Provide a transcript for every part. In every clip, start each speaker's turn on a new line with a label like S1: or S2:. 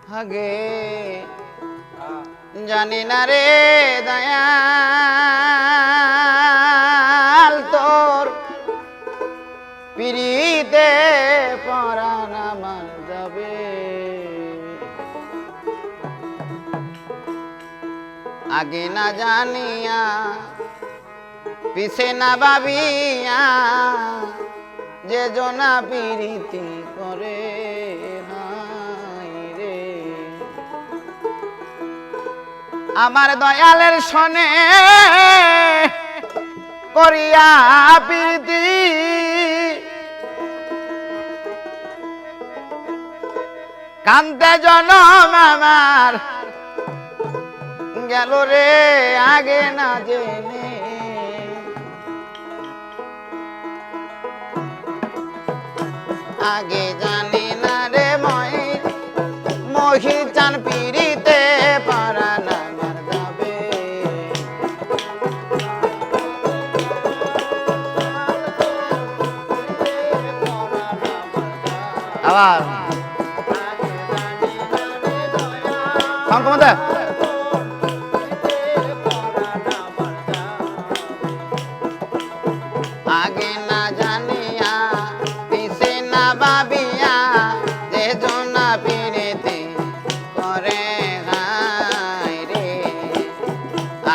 S1: আগে জানি না রে দয়াল তোর পিরিতে পরাণ আমার যাবে আগে না জানিয়া পিছে না ভাবিয়া যে জনা পিরিতি করে আমার দয়ালের শনে করিয়া প্রীতি কান্তে জনম আমার গেল রে আগে না জেনে আগে জানি না রে মহি চান পিরিতে পরাণ আমার যাবে আবার কমতে আগে না জানিয়া পিছে না ভাবিয়া যে জনা পিরিতি করে রে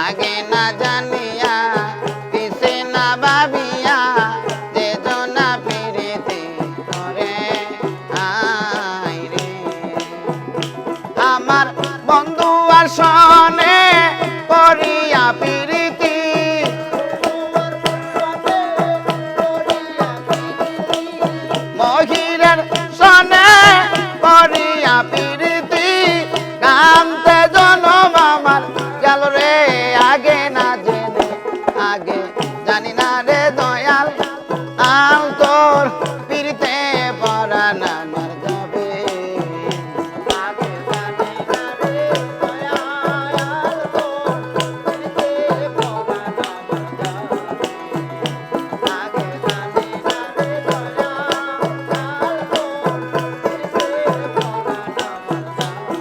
S1: আগে না জানিয়া পিছে না ভাবিয়া যে জনা পিরিতি করে রে আমার বন্ধু আর শনে করিয়া পিরিতি মহিরের শনে করিয়া পিরিতি কান্তে জনম আমার গেল রে আগে না জেনে আগে জানি না রে দয়াল আল তোর পিরিতে পরাণ আমার যাবে আগে জানি না রে দয়াল তোর পিরিতে পরাণ আমার যাবে আগে জানি না রে দয়াল তোর পিরিতে পরাণ আমার যাবে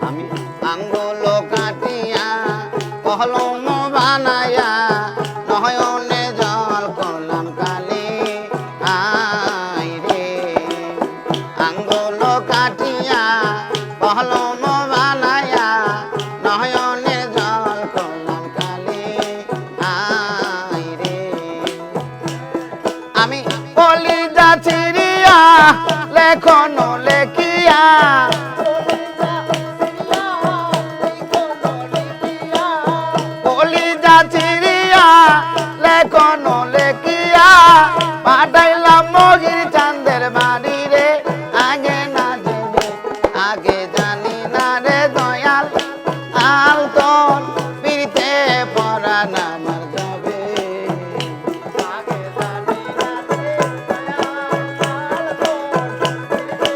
S1: আমি আঙ্গুল কাটিয়া কলম বানায়া নয়নে জল করলাম কালি আই রে আঙ্গুল কাটিয়া কলম বানায়া নয়নে জল করলাম কালি আই রে আমি কলিজা চিরিয়া লেখনো লেখিয়া কলিজা চিরিয়া লেখনো লেখিয়া পাঠাইলাম মগির চাঁদের বাড়ি রে আগে না জেনে আগে জানি না রে দয়াল আল তোর পিরিতে পরাণ আমার যাবে আগে জানি না রে দয়াল তোর পিরিতে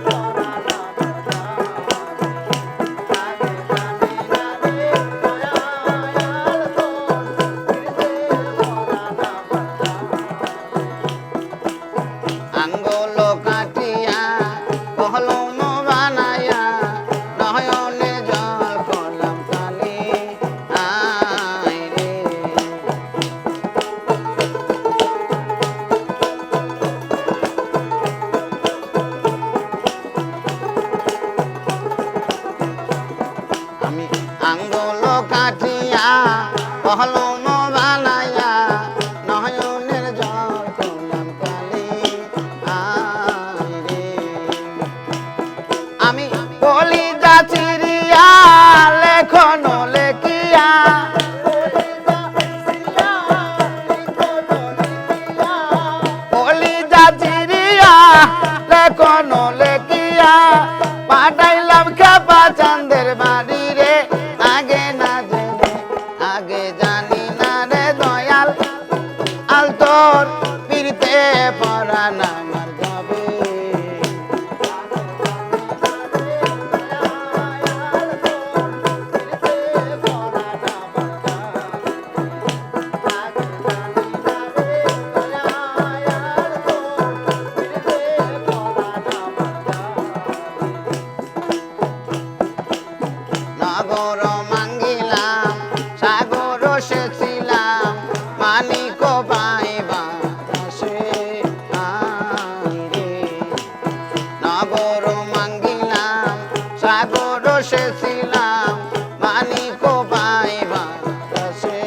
S1: পরাণ আমার যাবে আগে জানি না রে দয়াল তোর পিরিতে পরাণ আমার যাবে আঙ্গুল কাটিয়া কলম বানায়া নয়নে জল করলাম কালি আই রে আমি আঙ্গুল কাটিয়া কলম বানায়া নয়নের জল করলাম কালি আই রে আমি কলিজা চিরিয়া লেখনো লেখিয়া কলিজা চিরিয়া লেখনো লেখিয়া পাঠাইলাম খেপা চাঁদের বাড়ি রে আগে না জেনে আগে জানি না রে দয়াল আল তোর পিরিতে পরাণ আমার যাবে নগর মাঙ্গিলাম সাগর সেছিলাম মানিক পাইবা সে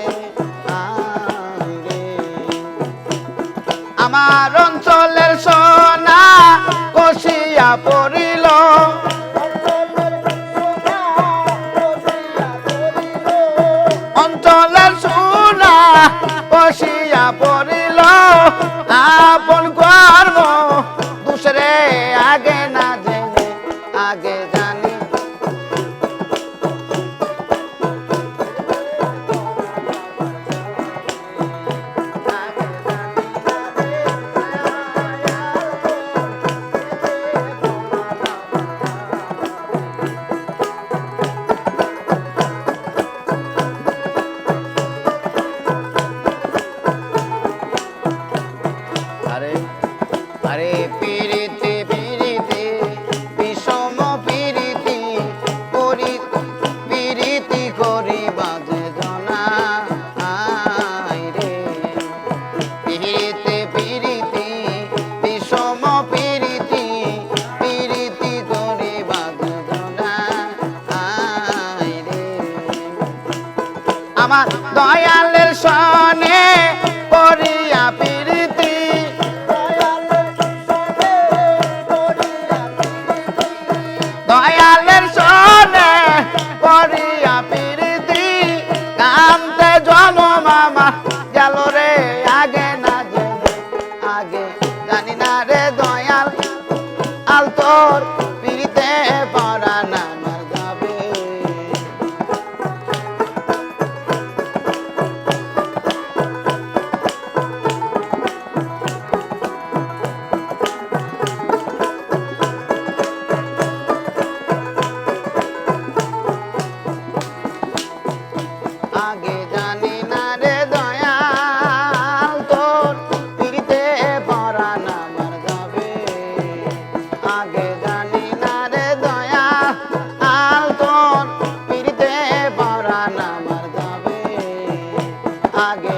S1: আরে আমার অঞ্চলের সোনা কষিয়া পড়িল অঞ্চলের সোনা কষিয়া পড়িল আপন কর্ম দুসরে আগে না জেনে আগে জানি আরে আরে পিরিতি পিরিতি বিষম পিরিতি করি পিরিতি করি বাজে জনা রে পিরিতি পিরিতি বিষম পিরিতি পিরিতি করি বাজে জনা রে আমার দয়ালের সনে করিয়া পিরিতি দয়ালের সনে করিয়া পিরিতি কান্তে জনম আমার গেল রে আগে না জেনে আগে জানি না রে দয়াল আল তোর পিরিতে পরাণ আমার যাবে আগে জানি না রে দয়াল তোর পিরিতে পরাণ আমার যাবে আগে জানি না রে দয়াল তোর পিরিতে পরাণ আমার যাবে আগে